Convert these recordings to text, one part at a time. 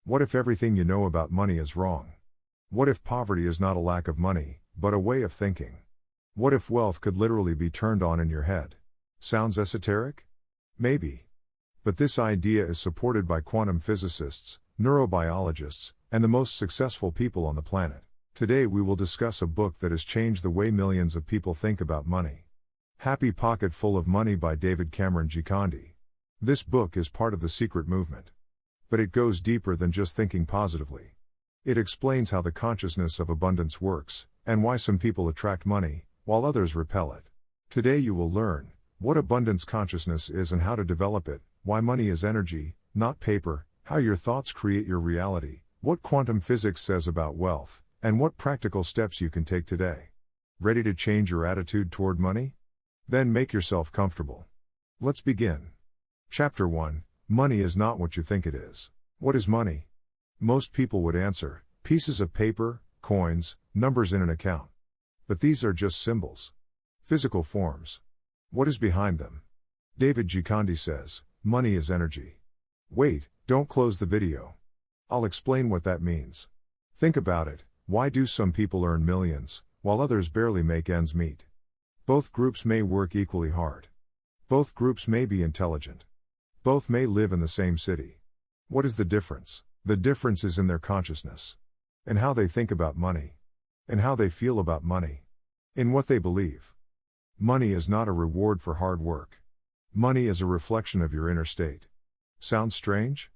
What if everything you know about money is wrong? What if poverty is not a lack of money, but a way of thinking? What if wealth could literally be turned on in your head? Sounds esoteric? Maybe. But this idea is supported by quantum physicists, neurobiologists, and the most successful people on the planet. Today we will discuss a book that has changed the way millions of people think about money. Happy Pocket Full of Money by David Cameron Gikandi. This book is part of the secret movement. But it goes deeper than just thinking positively. It explains how the consciousness of abundance works, and why some people attract money, while others repel it. Today you will learn what abundance consciousness is and how to develop it, why money is energy, not paper, how your thoughts create your reality, what quantum physics says about wealth, and what practical steps you can take today. Ready to change your attitude toward money? Then make yourself comfortable. Let's begin. Chapter 1. Money is not what you think it is. What is money? Most people would answer, pieces of paper, coins, numbers in an account. But these are just symbols. Physical forms. What is behind them? David Gikandi says, money is energy. Wait, don't close the video. I'll explain what that means. Think about it, why do some people earn millions, while others barely make ends meet? Both groups may work equally hard. Both groups may be intelligent. Both may live in the same city. What is the difference? The difference is in their consciousness. In how they think about money. In how they feel about money. In what they believe. Money is not a reward for hard work. Money is a reflection of your inner state. Sounds strange?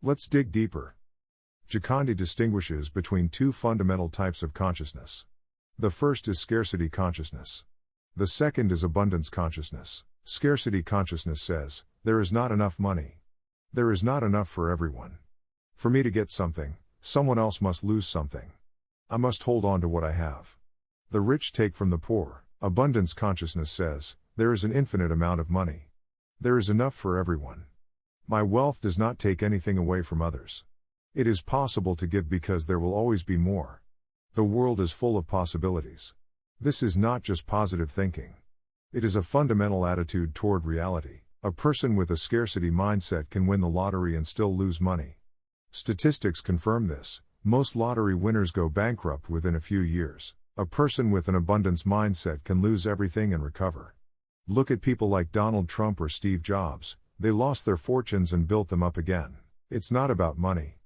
Let's dig deeper. Gikandi distinguishes between two fundamental types of consciousness. The first is scarcity consciousness. The second is abundance consciousness. Scarcity consciousness says, there is not enough money. There is not enough for everyone. For me to get something, someone else must lose something. I must hold on to what I have. The rich take from the poor. Abundance consciousness says, there is an infinite amount of money. There is enough for everyone. My wealth does not take anything away from others. It is possible to give because there will always be more. The world is full of possibilities. This is not just positive thinking. It is a fundamental attitude toward reality. A person with a scarcity mindset can win the lottery and still lose money. Statistics confirm this. Most lottery winners go bankrupt within a few years. A person with an abundance mindset can lose everything and recover. Look at people like Donald Trump or Steve Jobs. They lost their fortunes and built them up again. It's not about money.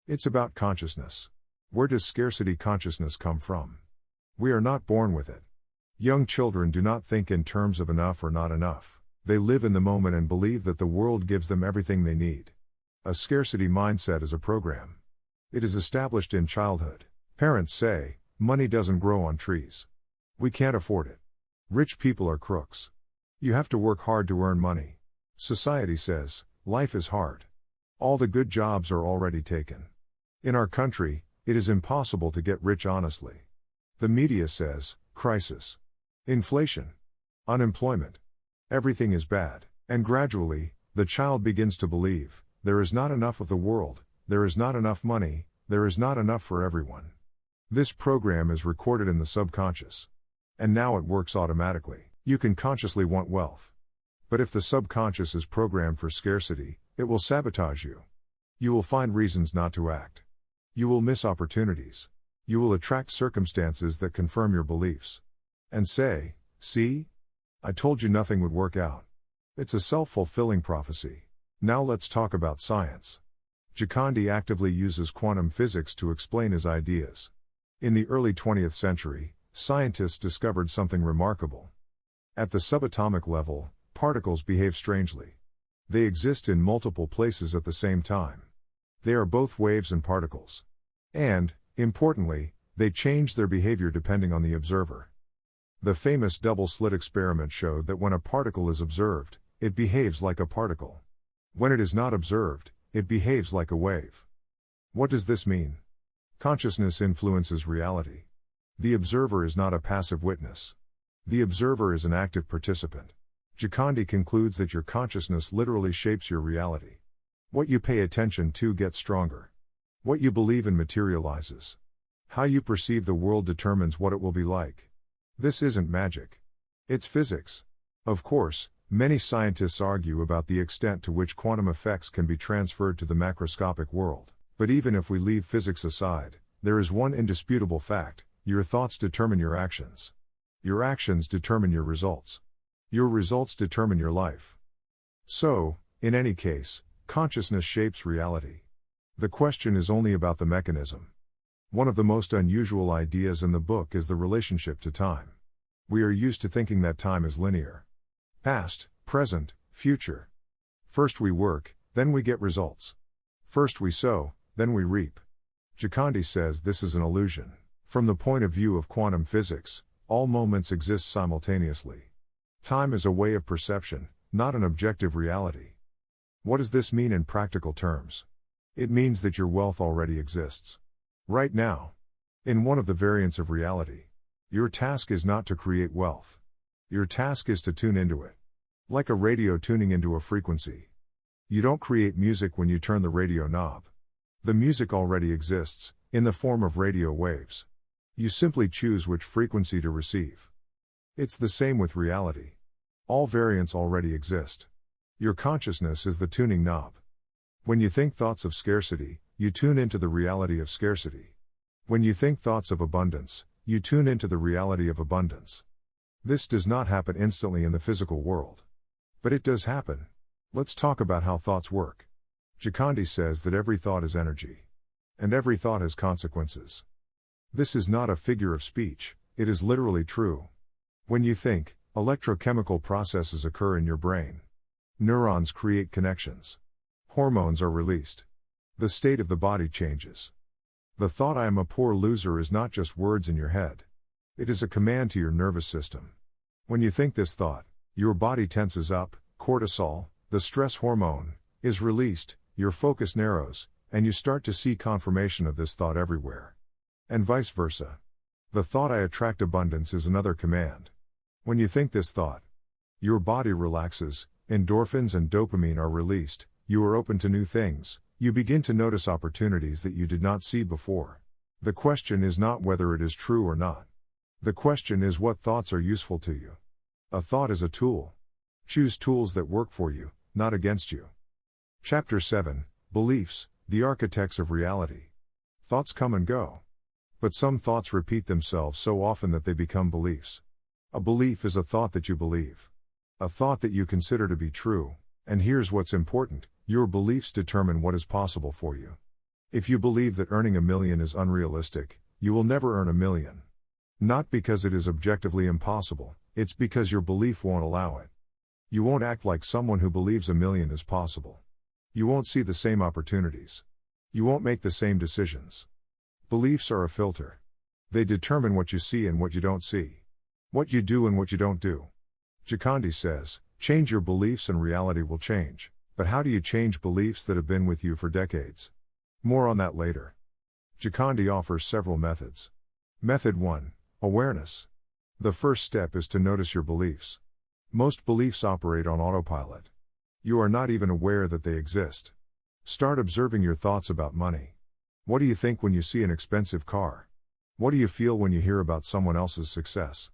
It's about consciousness. Where does scarcity consciousness come from? We are not born with it. Young children do not think in terms of enough or not enough. They live in the moment and believe that the world gives them everything they need. A scarcity mindset is a program. It is established in childhood. Parents say, money doesn't grow on trees. We can't afford it. Rich people are crooks. You have to work hard to earn money. Society says, life is hard. All the good jobs are already taken. In our country, it is impossible to get rich honestly. The media says, crisis. Inflation. Unemployment. Everything is bad. And gradually, the child begins to believe, there is not enough of the world, there is not enough money, there is not enough for everyone. This program is recorded in the subconscious. And now it works automatically. You can consciously want wealth. But if the subconscious is programmed for scarcity, it will sabotage you. You will find reasons not to act. You will miss opportunities. You will attract circumstances that confirm your beliefs. And say, see? I told you nothing would work out. It's a self-fulfilling prophecy. Now let's talk about science. Gikandi actively uses quantum physics to explain his ideas. In the early 20th century, scientists discovered something remarkable. At the subatomic level, particles behave strangely. They exist in multiple places at the same time. They are both waves and particles. And, importantly, they change their behavior depending on the observer. The famous double-slit experiment showed that when a particle is observed, it behaves like a particle. When it is not observed, it behaves like a wave. What does this mean? Consciousness influences reality. The observer is not a passive witness. The observer is an active participant. Gikandi concludes that your consciousness literally shapes your reality. What you pay attention to gets stronger. What you believe in materializes. How you perceive the world determines what it will be like. This isn't magic. It's physics. Of course, many scientists argue about the extent to which quantum effects can be transferred to the macroscopic world. But even if we leave physics aside, there is one indisputable fact: your thoughts determine your actions. Your actions determine your results. Your results determine your life. So, in any case, consciousness shapes reality. The question is only about the mechanism. One of the most unusual ideas in the book is the relationship to time. We are used to thinking that time is linear. Past, present, future. First we work, then we get results. First we sow, then we reap. Gikandi says this is an illusion. From the point of view of quantum physics, all moments exist simultaneously. Time is a way of perception, not an objective reality. What does this mean in practical terms? It means that your wealth already exists. Right now. In one of the variants of reality. Your task is not to create wealth. Your task is to tune into it. Like a radio tuning into a frequency. You don't create music when you turn the radio knob. The music already exists, in the form of radio waves. You simply choose which frequency to receive. It's the same with reality. All variants already exist. Your consciousness is the tuning knob. When you think thoughts of scarcity, you tune into the reality of scarcity. When you think thoughts of abundance, you tune into the reality of abundance. This does not happen instantly in the physical world. But it does happen. Let's talk about how thoughts work. Gikandi says that every thought is energy. And every thought has consequences. This is not a figure of speech, it is literally true. When you think, electrochemical processes occur in your brain. Neurons create connections. Hormones are released. The state of the body changes. The thought "I am a poor loser" is not just words in your head. It is a command to your nervous system. When you think this thought, your body tenses up, cortisol, the stress hormone, is released, your focus narrows, and you start to see confirmation of this thought everywhere. And vice versa. The thought "I attract abundance" is another command. When you think this thought, your body relaxes, endorphins and dopamine are released, you are open to new things, you begin to notice opportunities that you did not see before. The question is not whether it is true or not. The question is what thoughts are useful to you. A thought is a tool. Choose tools that work for you, not against you. Chapter 7, Beliefs, the Architects of Reality. Thoughts come and go. But some thoughts repeat themselves so often that they become beliefs. A belief is a thought that you believe. A thought that you consider to be true, and here's what's important, your beliefs determine what is possible for you. If you believe that earning $1 million is unrealistic, you will never earn $1 million. Not because it is objectively impossible, it's because your belief won't allow it. You won't act like someone who believes $1 million is possible. You won't see the same opportunities. You won't make the same decisions. Beliefs are a filter. They determine what you see and what you don't see. What you do and what you don't do. Gikandi says, change your beliefs and reality will change. But how do you change beliefs that have been with you for decades? More on that later. Gikandi offers several methods. Method 1. Awareness. The first step is to notice your beliefs. Most beliefs operate on autopilot. You are not even aware that they exist. Start observing your thoughts about money. What do you think when you see an expensive car? What do you feel when you hear about someone else's success?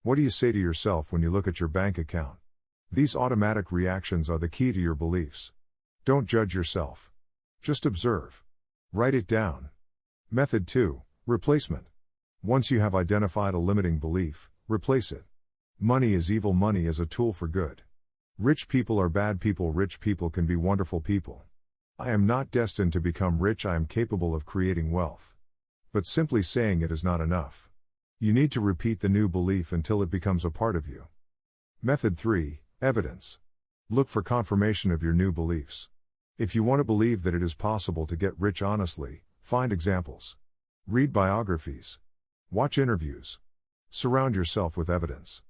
What do you say to yourself when you look at your bank account? These automatic reactions are the key to your beliefs. Don't judge yourself. Just observe. Write it down. Method 2. Replacement. Once you have identified a limiting belief, replace it. Money is evil. Money is a tool for good. Rich people are bad people. Rich people can be wonderful people. I am not destined to become rich. I am capable of creating wealth. But simply saying it is not enough. You need to repeat the new belief until it becomes a part of you. Method 3. Evidence. Look for confirmation of your new beliefs. If you want to believe that it is possible to get rich honestly, find examples. Read biographies. Watch interviews. Surround yourself with evidence.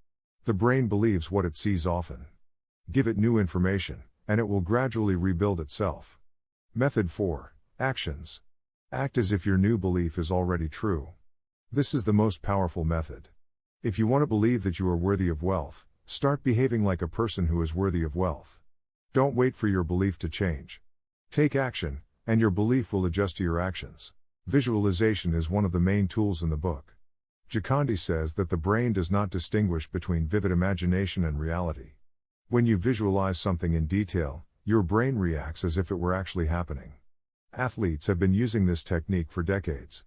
The brain believes what it sees often. Give it new information, and it will gradually rebuild itself. Method 4. Actions. Act as if your new belief is already true. This is the most powerful method. If you want to believe that you are worthy of wealth, start behaving like a person who is worthy of wealth. Don't wait for your belief to change. Take action, and your belief will adjust to your actions. Visualization is one of the main tools in the book. Gikandi says that the brain does not distinguish between vivid imagination and reality. When you visualize something in detail, your brain reacts as if it were actually happening. Athletes have been using this technique for decades.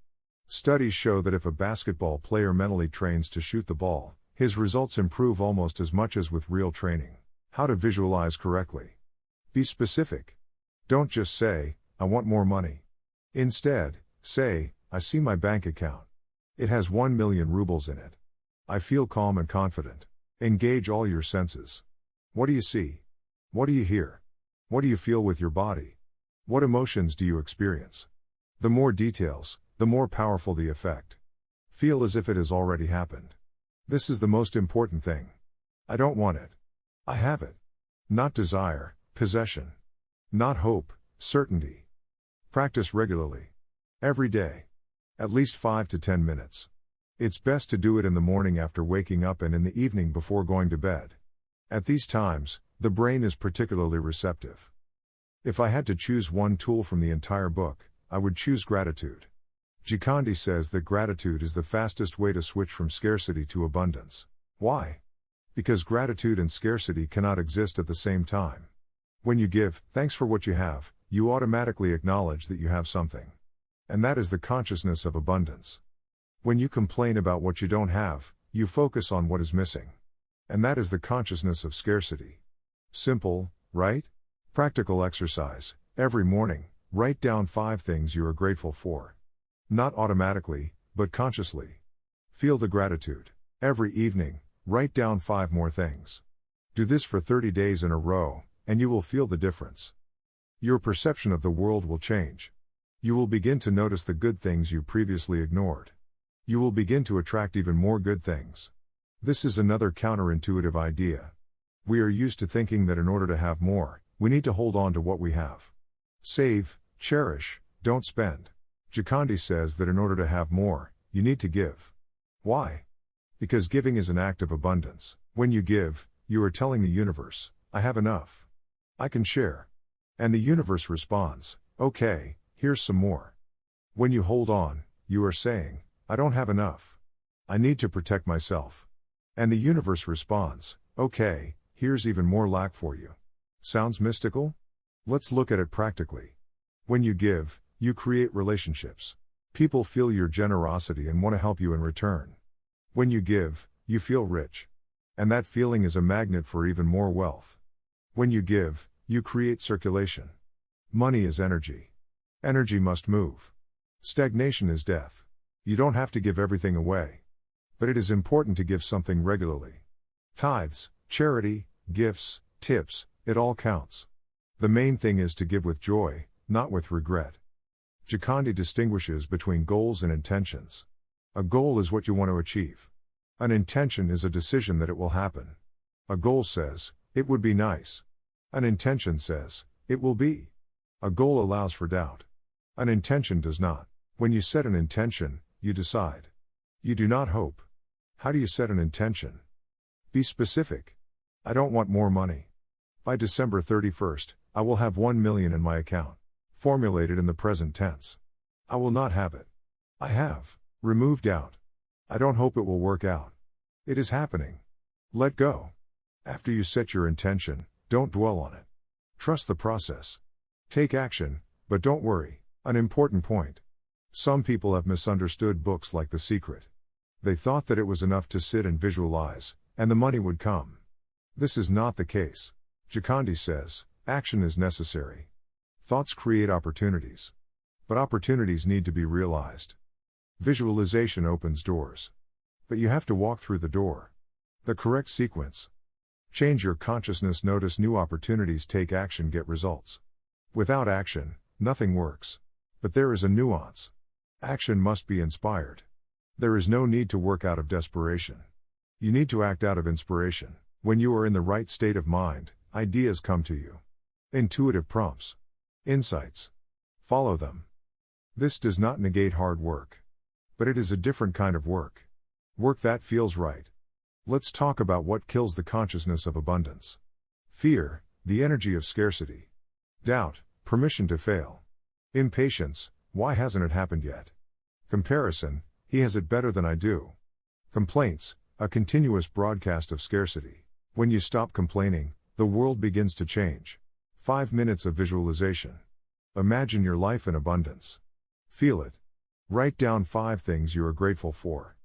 Studies show that if a basketball player mentally trains to shoot the ball, his results improve almost as much as with real training. How to visualize correctly. Be specific. Don't just say, I want more money. Instead, say, I see my bank account. It has 1 million rubles in it. I feel calm and confident. Engage all your senses. What do you see? What do you hear? What do you feel with your body? What emotions do you experience? The more details, the more powerful the effect. Feel as if it has already happened. This is the most important thing. I don't want it. I have it. Not desire, possession. Not hope, certainty. Practice regularly. Every day. At least 5 to 10 minutes. It's best to do it in the morning after waking up and in the evening before going to bed. At these times, the brain is particularly receptive. If I had to choose one tool from the entire book, I would choose gratitude. Gikandi says that gratitude is the fastest way to switch from scarcity to abundance. Why? Because gratitude and scarcity cannot exist at the same time. When you give thanks for what you have, you automatically acknowledge that you have something. And that is the consciousness of abundance. When you complain about what you don't have, you focus on what is missing. And that is the consciousness of scarcity. Simple, right? Practical exercise. Every morning, write down 5 things you are grateful for. Not automatically, but consciously. Feel the gratitude. Every evening, write down 5 more things. Do this for 30 days in a row, and you will feel the difference. Your perception of the world will change. You will begin to notice the good things you previously ignored. You will begin to attract even more good things. This is another counterintuitive idea. We are used to thinking that in order to have more, we need to hold on to what we have. Save, cherish, don't spend. Gikandi says that in order to have more, you need to give. Why? Because giving is an act of abundance. When you give, you are telling the universe, I have enough. I can share. And the universe responds, okay, here's some more. When you hold on, you are saying, I don't have enough. I need to protect myself. And the universe responds, okay, here's even more lack for you. Sounds mystical? Let's look at it practically. When you give, you create relationships. People feel your generosity and want to help you in return. When you give, you feel rich. And that feeling is a magnet for even more wealth. When you give, you create circulation. Money is energy. Energy must move. Stagnation is death. You don't have to give everything away. But it is important to give something regularly. Tithes, charity, gifts, tips, it all counts. The main thing is to give with joy, not with regret. Gikandi distinguishes between goals and intentions. A goal is what you want to achieve. An intention is a decision that it will happen. A goal says, it would be nice. An intention says, it will be. A goal allows for doubt. An intention does not. When you set an intention, you decide. You do not hope. How do you set an intention? Be specific. I don't want more money. By December 31st, I will have 1 million in my account. Formulated in the present tense. I will not have it. I have. Remove doubt. I don't hope it will work out. It is happening. Let go. After you set your intention, don't dwell on it. Trust the process. Take action, but don't worry. An important point. Some people have misunderstood books like The Secret. They thought that it was enough to sit and visualize, and the money would come. This is not the case. Gikandi says, action is necessary. Thoughts create opportunities. But opportunities need to be realized. Visualization opens doors. But you have to walk through the door. The correct sequence. Change your consciousness, notice new opportunities, take action, get results. Without action, nothing works. But there is a nuance. Action must be inspired. There is no need to work out of desperation. You need to act out of inspiration. When you are in the right state of mind, ideas come to you. Intuitive prompts. Insights. Follow them. This does not negate hard work. But it is a different kind of work. Work that feels right. Let's talk about what kills the consciousness of abundance. Fear, the energy of scarcity. Doubt, permission to fail. Impatience, why hasn't it happened yet? Comparison, he has it better than I do. Complaints, a continuous broadcast of scarcity. When you stop complaining, the world begins to change. 5 minutes of visualization. Imagine your life in abundance. Feel it. Write down 5 things you are grateful for.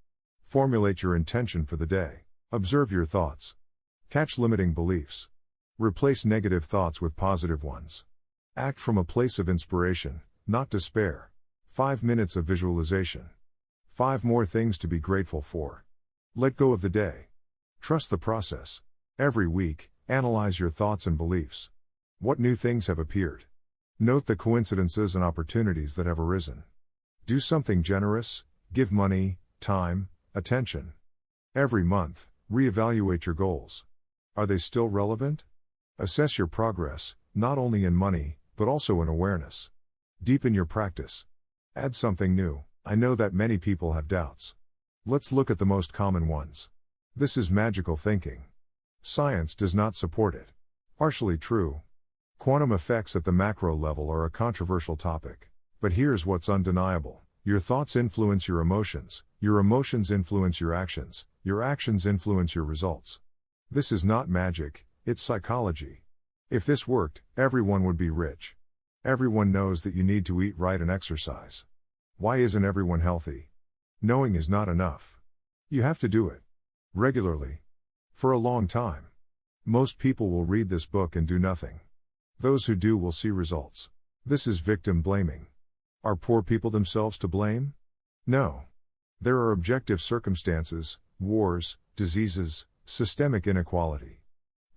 Formulate your intention for the day. Observe your thoughts. Catch limiting beliefs. Replace negative thoughts with positive ones. Act from a place of inspiration, not despair. 5 minutes of visualization. 5 more things to be grateful for. Let go of the day. Trust the process. Every week, analyze your thoughts and beliefs. What new things have appeared? Note the coincidences and opportunities that have arisen. Do something generous, give money, time, attention. Every month, reevaluate your goals. Are they still relevant? Assess your progress, not only in money, but also in awareness. Deepen your practice. Add something new. I know that many people have doubts. Let's look at the most common ones. This is magical thinking. Science does not support it. Partially true. Quantum effects at the macro level are a controversial topic. But here's what's undeniable. Your thoughts influence your emotions influence your actions influence your results. This is not magic, it's psychology. If this worked, everyone would be rich. Everyone knows that you need to eat right and exercise. Why isn't everyone healthy? Knowing is not enough. You have to do it. Regularly. For a long time. Most people will read this book and do nothing. Those who do will see results. This is victim blaming. Are poor people themselves to blame? No. There are objective circumstances, wars, diseases, systemic inequality.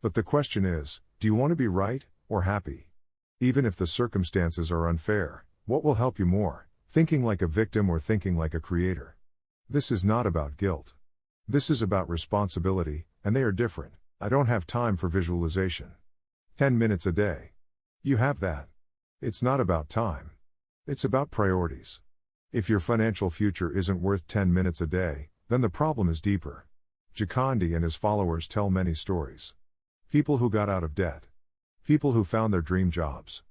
But the question is, do you want to be right, or happy? Even if the circumstances are unfair, what will help you more, thinking like a victim or thinking like a creator? This is not about guilt. This is about responsibility, and they are different. I don't have time for visualization. 10 minutes a day. You have that. It's not about time. It's about priorities. If your financial future isn't worth 10 minutes a day, then the problem is deeper. Gikandi and his followers tell many stories. People who got out of debt. People who found their dream jobs.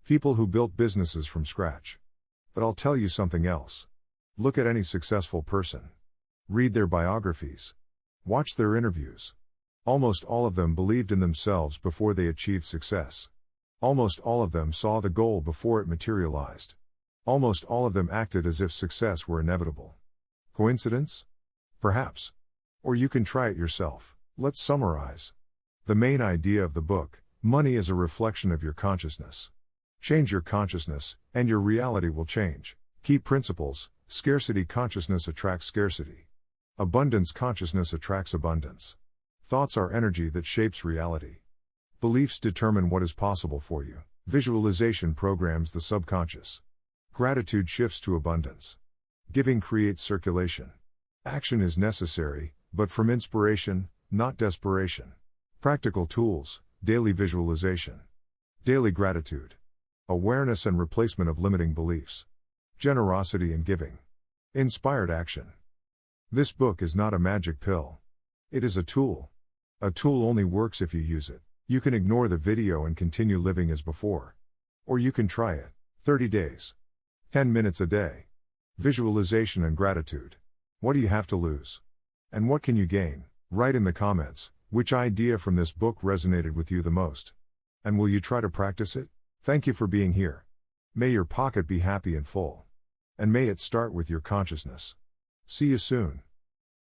People who built businesses from scratch. But I'll tell you something else. Look at any successful person. Read their biographies. Watch their interviews. Almost all of them believed in themselves before they achieved success. Almost all of them saw the goal before it materialized. Almost all of them acted as if success were inevitable. Coincidence? Perhaps. Or you can try it yourself. Let's summarize. The main idea of the book, money is a reflection of your consciousness. Change your consciousness, and your reality will change. Key principles: scarcity consciousness attracts scarcity. Abundance consciousness attracts abundance. Thoughts are energy that shapes reality. Beliefs determine what is possible for you. Visualization programs the subconscious. Gratitude shifts to abundance. Giving creates circulation. Action is necessary, but from inspiration, not desperation. Practical tools: daily visualization. Daily gratitude. Awareness and replacement of limiting beliefs. Generosity and giving. Inspired action. This book is not a magic pill. It is a tool. A tool only works if you use it. You can ignore the video and continue living as before. Or you can try it. 30 days. 10 minutes a day. Visualization and gratitude. What do you have to lose? And what can you gain? Write in the comments, which idea from this book resonated with you the most? And will you try to practice it? Thank you for being here. May your pocket be happy and full. And may it start with your consciousness. See you soon.